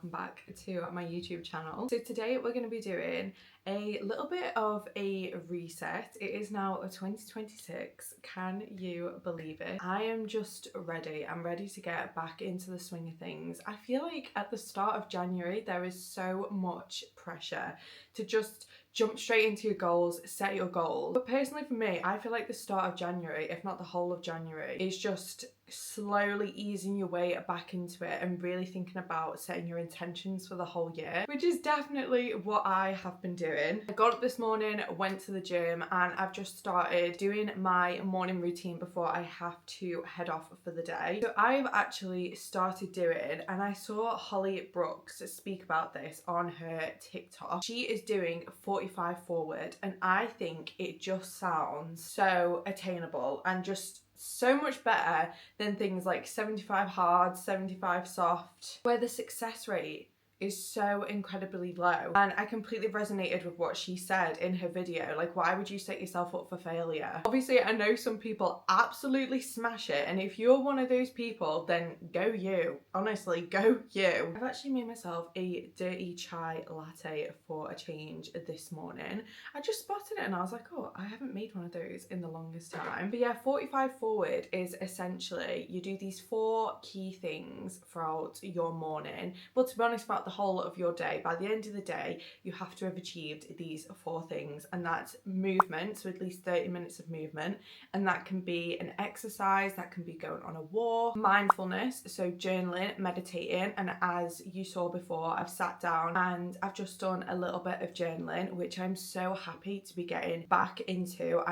welcome back to my YouTube channel. So today we're going to be doing a little bit of a reset. It is now 2026. Can you believe it? I am just ready. I'm ready to get back into the swing of things. I feel like at the start of January there is so much pressure to just jump straight into your goals, set your goals. But personally for me, I feel like the start of January, if not the whole of January, is just slowly easing your way back into it and really thinking about setting your intentions for the whole year, which is definitely what I have been doing. I got up this morning, went to the gym, and I've just started doing my morning routine before I have to head off for the day. So I've actually started doing, and I saw Holly Brooks speak about this on her TikTok. She is doing 45 forward, and I think it just sounds so attainable and just so much better than things like 75 hard, 75 soft, where the success rate is so incredibly low. And I completely resonated with what she said in her video. Like, why would you set yourself up for failure? Obviously, I know some people absolutely smash it, and if you're one of those people, then go you. Honestly, go you. I've actually made myself a dirty chai latte for a change this morning. I just spotted it and I was like, oh, I haven't made one of those in the longest time. But yeah, 45 forward is essentially you do these 4 key things throughout your morning. Well, to be honest, about the whole of your day. By the end of the day, you have to have achieved these 4 things, and that's movement, so at least 30 minutes of movement, and that can be an exercise, that can be going on a walk, mindfulness, so journaling, meditating, and as you saw before, I've sat down and I've just done a little bit of journaling, which I'm so happy to be getting back into.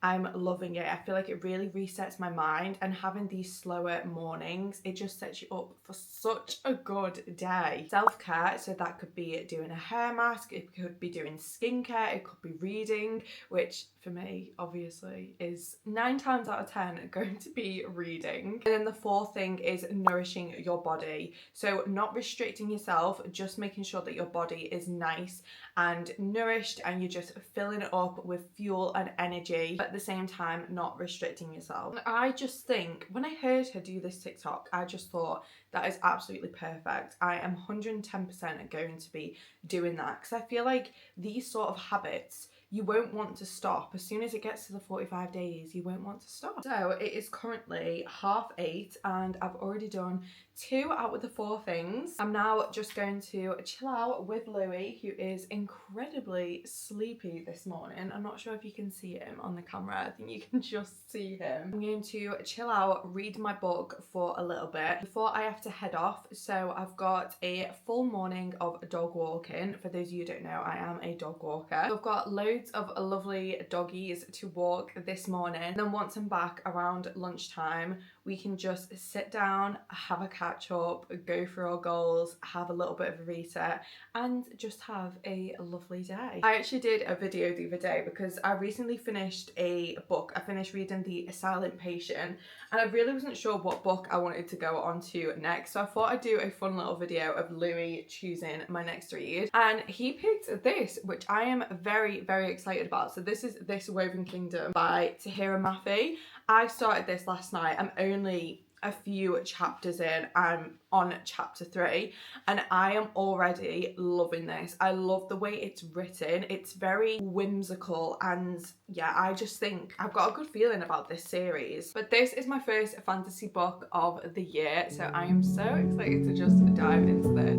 I'm loving it. I feel like it really resets my mind, and having these slower mornings, it just sets you up for such a good day. Self-care, so that could be doing a hair mask, it could be doing skincare, it could be reading, which for me obviously is 9 times out of 10 going to be reading. And then the 4th thing is nourishing your body, so not restricting yourself, just making sure that your body is nice and nourished and you're just filling it up with fuel and energy, but at the same time not restricting yourself. And I just think, when I heard her do this TikTok, I just thought that is absolutely perfect. I am 110% going to be doing that, because I feel like these sort of habits, you won't want to stop. As soon as it gets to the 45 days, you won't want to stop. So it is currently 8:30 and I've already done 2 out of the 4 things. I'm now just going to chill out with Louis, who is incredibly sleepy this morning. I'm not sure if you can see him on the camera. I think you can just see him. I'm going to chill out, read my book for a little bit before I have to head off. So I've got a full morning of dog walking. For those of you who don't know, I am a dog walker. So I've got loads of lovely doggies to walk this morning. And then once I'm back around lunchtime, we can just sit down, have a catch up, go through our goals, have a little bit of a reset, and just have a lovely day. I actually did a video the other day because I recently finished a book. I finished reading The Silent Patient, and I really wasn't sure what book I wanted to go on to next, so I thought I'd do a fun little video of Louis choosing my next read, and he picked this, which I am very, very excited about. So this is This Woven Kingdom by Tahira Mafi. I started this last night. I'm only a few chapters in. I'm on chapter 3 and I am already loving this. I love the way it's written. It's very whimsical, and yeah, I just think I've got a good feeling about this series. But this is my first fantasy book of the year, so I am so excited to just dive into this.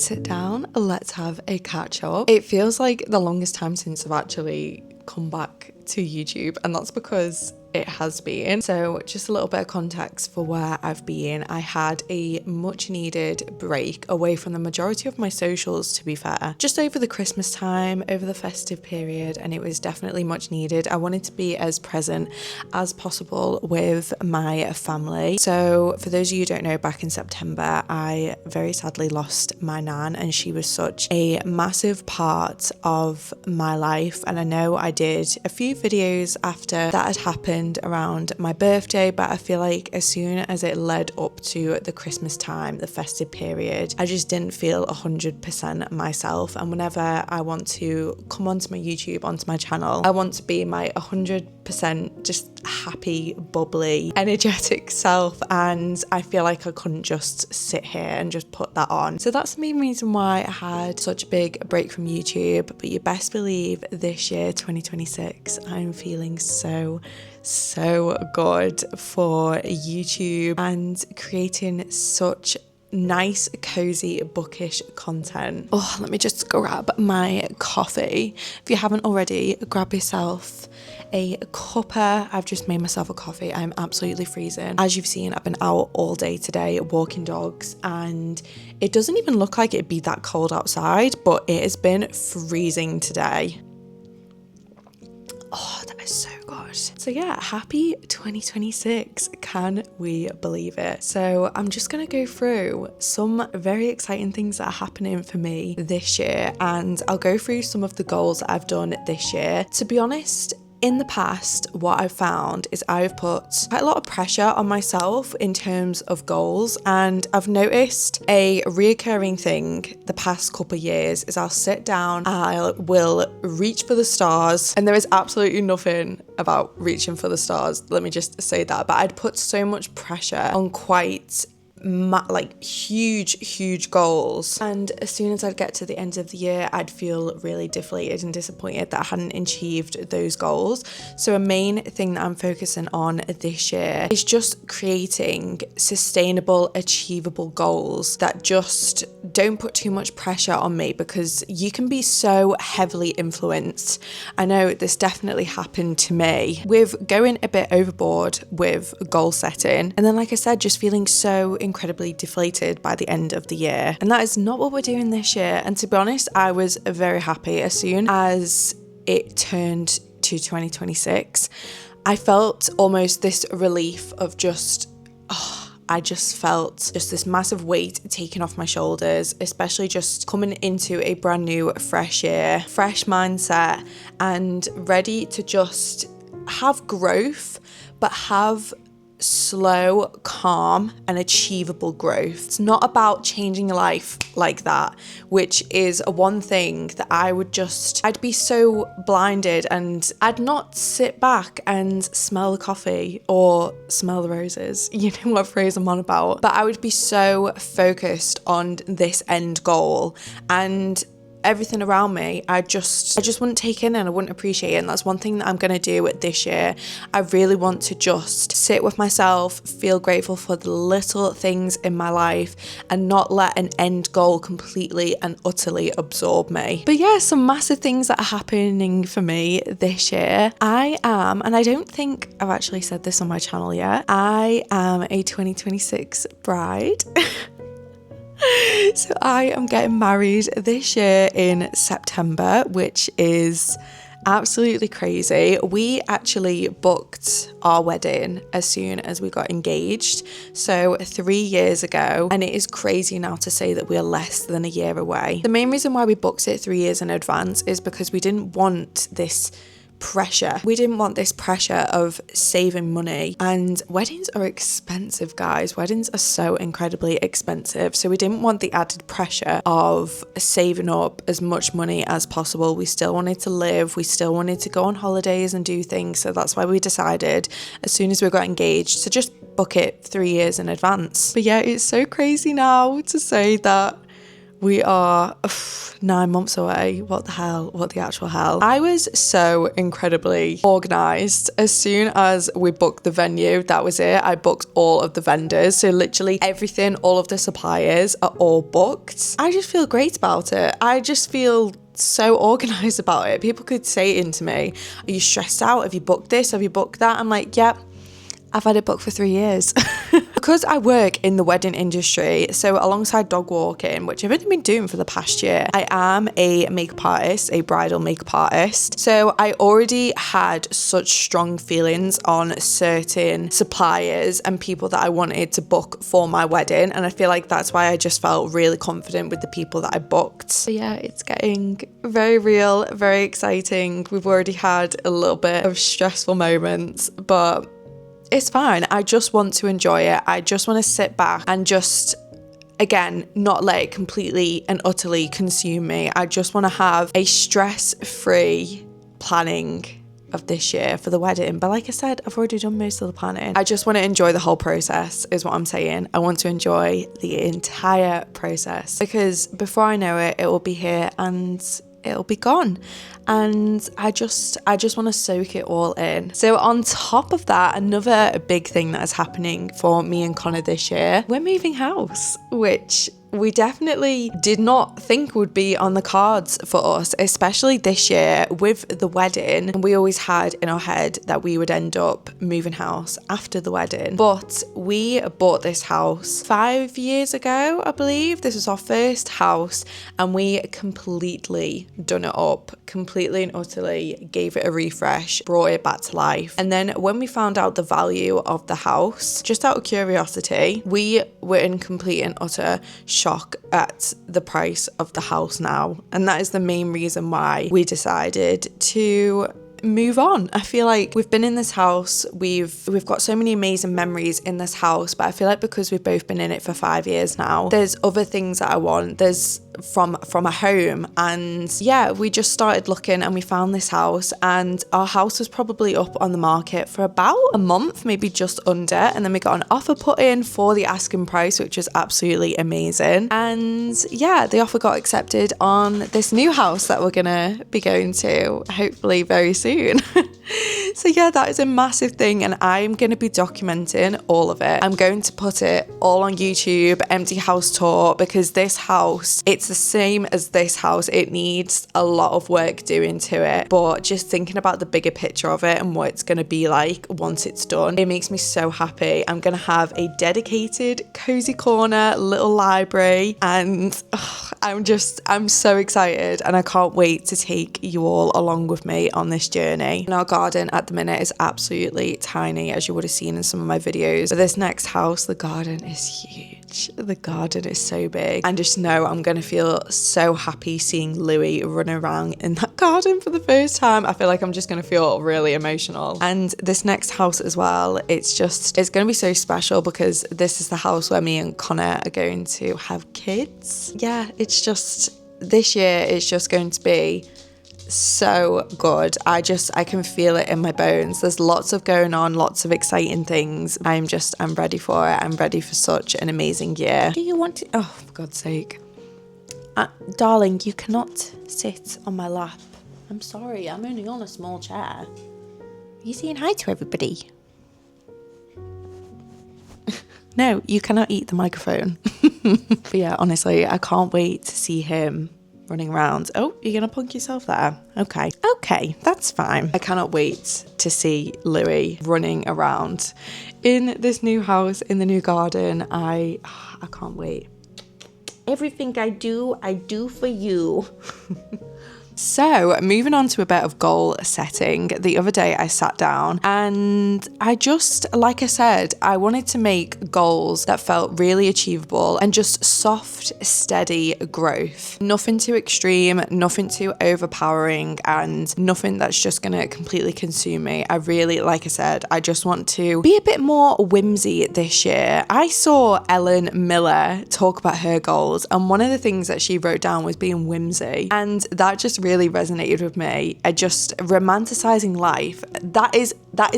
sit down, let's have a catch up. It feels like the longest time since I've actually come back to YouTube, and that's because it has been. So just a little bit of context for where I've been. I had a much needed break away from the majority of my socials, to be fair, just over the Christmas time, over the festive period, and it was definitely much needed. I wanted to be as present as possible with my family. So for those of you who don't know, back in September, I very sadly lost my nan, and she was such a massive part of my life. And I know I did a few videos after that had happened around my birthday, but I feel like as soon as it led up to the Christmas time, the festive period, I just didn't feel 100% myself. And whenever I want to come onto my YouTube, onto my channel, I want to be my 100% just happy, bubbly, energetic self, and I feel like I couldn't just sit here and just put that on. So that's the main reason why I had such a big break from YouTube. But you best believe this year, 2026, I'm feeling so good for YouTube and creating such nice, cozy, bookish content. Oh, let me just grab my coffee. If you haven't already, grab yourself a cuppa. I've just made myself a coffee. I'm absolutely freezing. As you've seen, I've been out all day today walking dogs, and it doesn't even look like it'd be that cold outside, but it has been freezing today. Oh, that is so good. So yeah, happy 2026. Can we believe it? So I'm just going to go through some very exciting things that are happening for me this year, and I'll go through some of the goals that I've done this year. To be honest, in the past, what I've found is I've put quite a lot of pressure on myself in terms of goals, and I've noticed a reoccurring thing the past couple of years is I'll sit down, I will reach for the stars, and there is absolutely nothing about reaching for the stars, let me just say that, but I'd put so much pressure on quite huge goals, and as soon as I'd get to the end of the year, I'd feel really deflated and disappointed that I hadn't achieved those goals. So a main thing that I'm focusing on this year is just creating sustainable, achievable goals that just don't put too much pressure on me, because you can be so heavily influenced. I know this definitely happened to me with going a bit overboard with goal setting, and then like I said, just feeling so incredibly deflated by the end of the year. And that is not what we're doing this year. And to be honest, I was very happy as soon as it turned to 2026. I felt almost this relief of just, I just felt just this massive weight taken off my shoulders, especially just coming into a brand new, fresh year, fresh mindset, and ready to just have growth, but have slow, calm, and achievable growth. It's not about changing your life like that, which is one thing that I'd be so blinded, and I'd not sit back and smell the coffee or smell the roses. You know what phrase I'm on about. But I would be so focused on this end goal, and everything around me, I just wouldn't take in and I wouldn't appreciate it. And that's one thing that I'm going to do this year. I really want to just sit with myself, feel grateful for the little things in my life, and not let an end goal completely and utterly absorb me. But yeah, some massive things that are happening for me this year. I am, and I don't think I've actually said this on my channel yet, I am a 2026 bride. So I am getting married this year in September, which is absolutely crazy. We actually booked our wedding as soon as we got engaged, so 3 years ago, and it is crazy now to say that we're less than a year away. The main reason why we booked it 3 years in advance is because we didn't want this pressure. We didn't want this pressure of saving money, and weddings are expensive, guys. Weddings are so incredibly expensive, so we didn't want the added pressure of saving up as much money as possible. We still wanted to live, we still wanted to go on holidays and do things, so that's why we decided as soon as we got engaged to just book it 3 years in advance. But yeah, it's so crazy now to say that We are 9 months away. What the hell? What the actual hell? I was so incredibly organised. As soon as we booked the venue, that was it. I booked all of the vendors. So literally everything, all of the suppliers are all booked. I just feel great about it. I just feel so organised about it. People could say it to me, are you stressed out? Have you booked this? Have you booked that? I'm like, yep. I've had it booked for 3 years. Because I work in the wedding industry, so alongside dog walking, which I've only been doing for the past year, I am a makeup artist, a bridal makeup artist. So I already had such strong feelings on certain suppliers and people that I wanted to book for my wedding. And I feel like that's why I just felt really confident with the people that I booked. So yeah, it's getting very real, very exciting. We've already had a little bit of stressful moments, but it's fine. I just want to enjoy it. I just want to sit back and just, again, not let it completely and utterly consume me. I just want to have a stress-free planning of this year for the wedding. But like I said, I've already done most of the planning. I just want to enjoy the whole process is what I'm saying. I want to enjoy the entire process because before I know it, it will be here and it'll be gone. And I just want to soak it all in. So on top of that, another big thing that is happening for me and Connor this year, we're moving house, which we definitely did not think would be on the cards for us, especially this year with the wedding. We always had in our head that we would end up moving house after the wedding. But we bought this house 5 years ago, I believe. This was our first house and we completely done it up, completely and utterly gave it a refresh, brought it back to life. And then when we found out the value of the house, just out of curiosity, we were in complete and utter shock at the price of the house now. And that is the main reason why we decided to move on. I feel like we've been in this house, we've got so many amazing memories in this house, but I feel like because we've both been in it for 5 years now, there's other things that I want. There's from a home, and yeah, we just started looking and we found this house, and our house was probably up on the market for about a month, maybe just under, and then we got an offer put in for the asking price, which was absolutely amazing. And yeah, the offer got accepted on this new house that we're gonna be going to hopefully very soon. So yeah, that is a massive thing and I'm going to be documenting all of it. I'm going to put it all on YouTube, empty house tour, because this house, it's the same as this house. It needs a lot of work doing to it, but just thinking about the bigger picture of it and what it's going to be like once it's done, it makes me so happy. I'm going to have a dedicated cozy corner, little library, and I'm so excited and I can't wait to take you all along with me on this journey. And our garden at the minute is absolutely tiny, as you would have seen in some of my videos. But this next house, the garden is huge. The garden is so big. And just know I'm going to feel so happy seeing Louis running around in that garden for the first time. I feel like I'm just going to feel really emotional. And this next house as well, it's going to be so special because this is the house where me and Connor are going to have kids. Yeah, this year it's just going to be so good. I can feel it in my bones. There's lots of going on, lots of exciting things. I'm ready for it. I'm ready for such an amazing year. Do you want to, oh, for God's sake. Darling, you cannot sit on my lap. I'm sorry, I'm only on a small chair. Are you saying hi to everybody? No, you cannot eat the microphone. But yeah, honestly, I can't wait to see him running around. Oh, you're gonna punk yourself there? Okay, that's fine. I cannot wait to see Louis running around in this new house, in the new garden. I can't wait. Everything I do for you. So moving on to a bit of goal setting, the other day I sat down and like I said, I wanted to make goals that felt really achievable and just soft, steady growth. Nothing too extreme, nothing too overpowering, and nothing that's just gonna completely consume me. I really, like I said, I just want to be a bit more whimsy this year. I saw Ellen Miller talk about her goals, and one of the things that she wrote down was being whimsy, and that just really resonated with me. I just romanticizing life. That is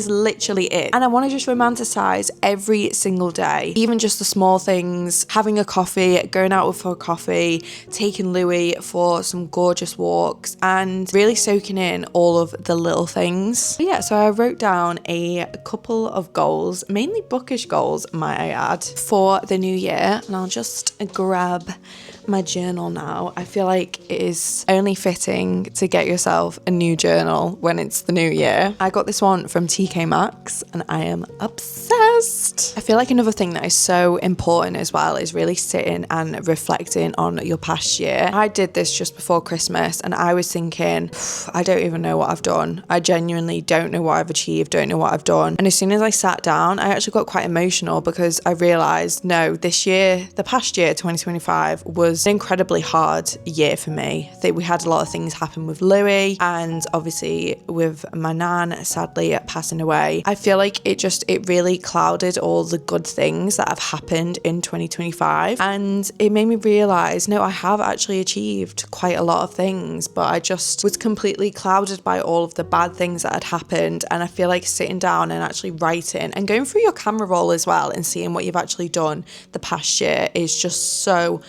literally it. And I want to just romanticize every single day, even just the small things, having a coffee, going out for a coffee, taking Louis for some gorgeous walks, and really soaking in all of the little things. But yeah, so I wrote down a couple of goals, mainly bookish goals, might I add, for the new year. And I'll just grab my journal now. I feel like it is only fitting to get yourself a new journal when it's the new year. I got this one from TK Maxx and I am obsessed. I feel like another thing that is so important as well is really sitting and reflecting on your past year. I did this just before Christmas and I was thinking, I don't even know what I've done. I genuinely don't know what I've achieved, don't know what I've done. And as soon as I sat down, I actually got quite emotional because I realized, no, this year, the past year, 2025, was an incredibly hard year for me. I think we had a lot of things happen with Louis and obviously with my nan sadly passing away. I feel like it really clouded all the good things that have happened in 2025, and it made me realize, no, I have actually achieved quite a lot of things, but I just was completely clouded by all of the bad things that had happened. And I feel like sitting down and actually writing and going through your camera roll as well and seeing what you've actually done the past year is just so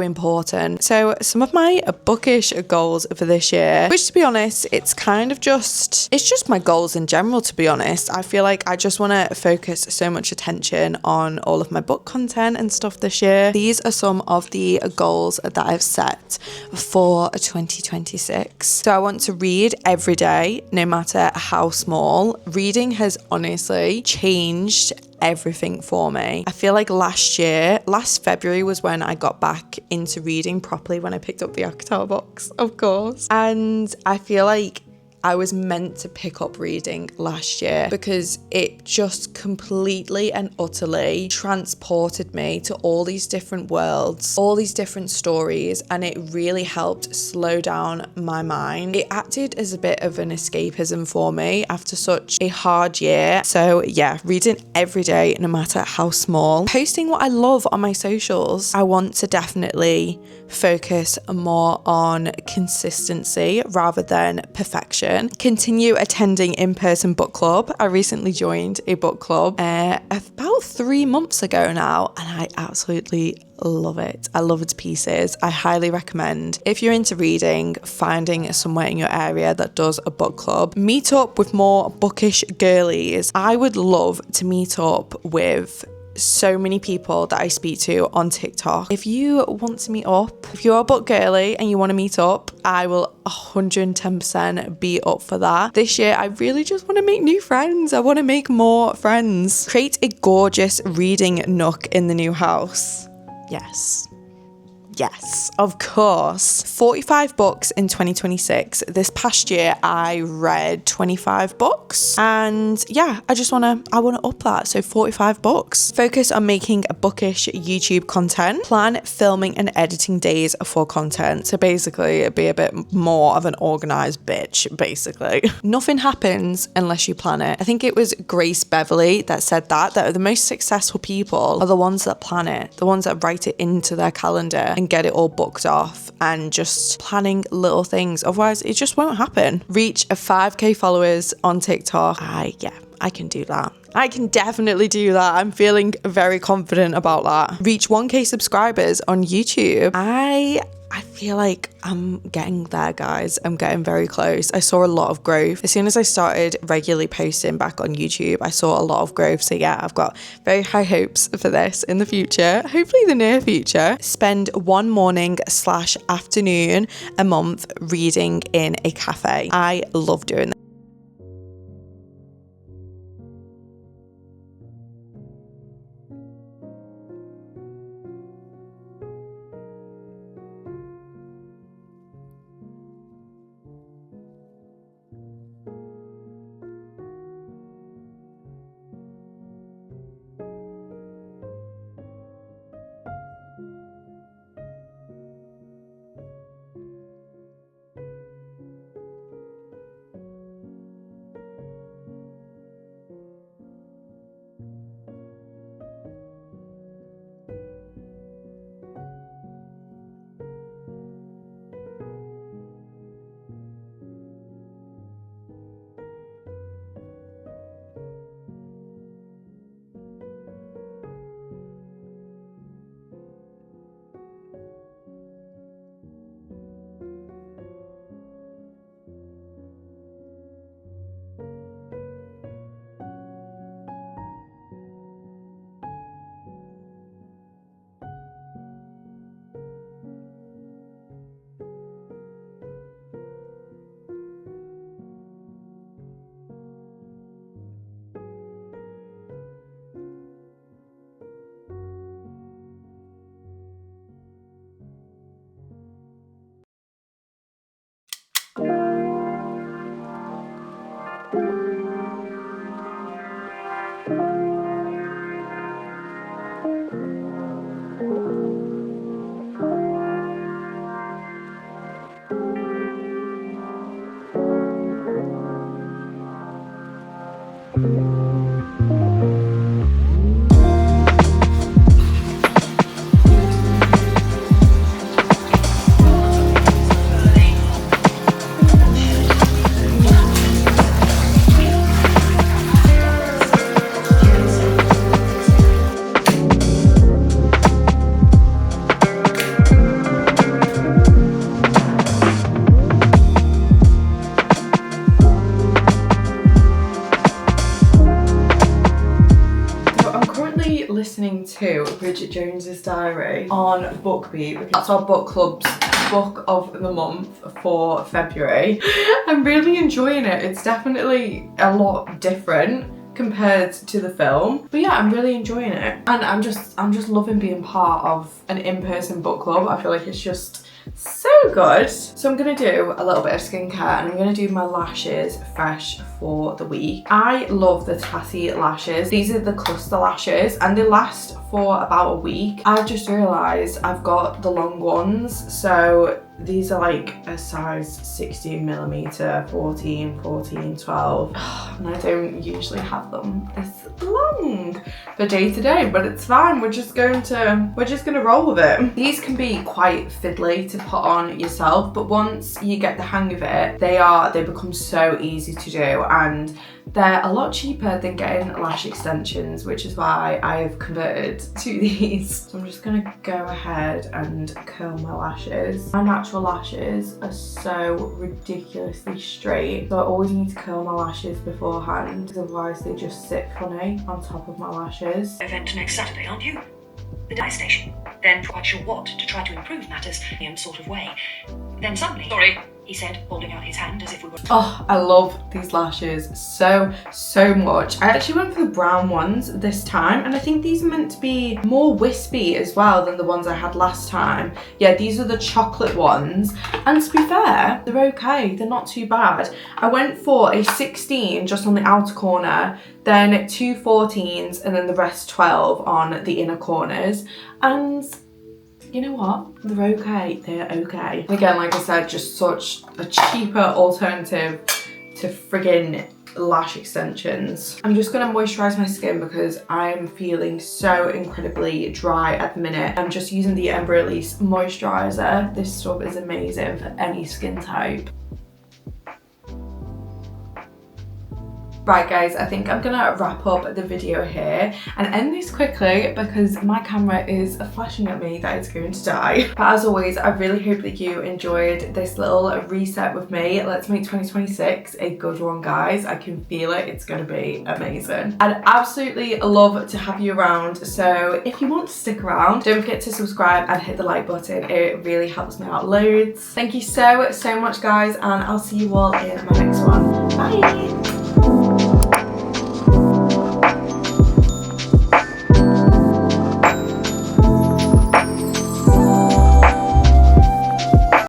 important. So some of my bookish goals for this year, which to be honest, it's just my goals in general, to be honest. I feel like I just want to focus so much attention on all of my book content and stuff this year. These are some of the goals that I've set for 2026. So I want to read every day, no matter how small. Reading has honestly changed everything for me. I feel like last February was when I got back into reading properly, when I picked up the Octal books, of course. And I feel like I was meant to pick up reading last year because it just completely and utterly transported me to all these different worlds, all these different stories, and it really helped slow down my mind. It acted as a bit of an escapism for me after such a hard year. So yeah, reading every day, no matter how small. Posting what I love on my socials. I want to definitely focus more on consistency rather than perfection. Continue attending in-person book club. I recently joined a book club about 3 months ago now, and I absolutely love it. I love it to pieces. I highly recommend, if you're into reading, finding somewhere in your area that does a book club. Meet up with more bookish girlies. I would love to meet up with so many people that I speak to on TikTok. If you want to meet up, if you're a book girly and you want to meet up, I will 110% be up for that. This year, I really just want to make new friends. I want to make more friends. Create a gorgeous reading nook in the new house. Yes, of course. 45 books in 2026. This past year, I read 25 books. And yeah, I want to up that. So 45 books. Focus on making a bookish YouTube content. Plan filming and editing days for content. So basically, be a bit more of an organized bitch, basically. Nothing happens unless you plan it. I think it was Grace Beverly that said that the most successful people are the ones that plan it, the ones that write it into their calendar and get it all booked off and just planning little things. Otherwise, it just won't happen. Reach a 5k followers on TikTok. I can do that. I can definitely do that. I'm feeling very confident about that. Reach 1k subscribers on YouTube. I feel like I'm getting there, guys. I'm getting very close. I saw a lot of growth. As soon as I started regularly posting back on YouTube, I saw a lot of growth. So yeah, I've got very high hopes for this in the future, hopefully the near future. Spend one morning/afternoon a month reading in a cafe. I love doing that. Bridget Jones's Diary on BookBeat. That's our book club's book of the month for February. I'm really enjoying it. It's definitely a lot different compared to the film, but yeah, I'm really enjoying it, and I'm just loving being part of an in-person book club. I feel like it's just so good. So I'm gonna do a little bit of skincare, and I'm gonna do my lashes fresh for the week. I love the Tassie lashes. These are the cluster lashes, and they last for about a week. I've just realised I've got the long ones, so these are like a size 16mm, 14, 12, and I don't usually have them this long for day to day, but it's fine. We're just gonna roll with it. These can be quite fiddly to put on yourself, but once you get the hang of it, they become so easy to do, and they're a lot cheaper than getting lash extensions, which is why I have converted to these. So I'm just gonna go ahead and curl my lashes. My natural lashes are so ridiculously straight, so I always need to curl my lashes beforehand, because otherwise they just sit funny on top of my lashes. Event next Saturday, aren't you? The dye station. Then quite sure what to try to improve matters in a sort of way. Then suddenly, sorry, he said, holding out his hand as if we were... Oh, I love these lashes so much. I actually went for the brown ones this time, and I think these are meant to be more wispy as well than the ones I had last time. Yeah, these are the chocolate ones, and to be fair, they're okay. They're not too bad. I went for a 16 just on the outer corner, then 2 14s, and then the rest 12 on the inner corners, and you know what? They're okay. They're okay. Again, like I said, just such a cheaper alternative to friggin' lash extensions. I'm just gonna moisturize my skin because I'm feeling so incredibly dry at the minute. I'm just using the Embryolisse moisturizer. This stuff is amazing for any skin type. Right guys, I think I'm gonna wrap up the video here and end this quickly because my camera is flashing at me that it's going to die. But as always, I really hope that you enjoyed this little reset with me. Let's make 2026 a good one, guys. I can feel it. It's gonna be amazing. I'd absolutely love to have you around. So if you want to stick around, don't forget to subscribe and hit the like button. It really helps me out loads. Thank you so much, guys, and I'll see you all in my next one. Bye.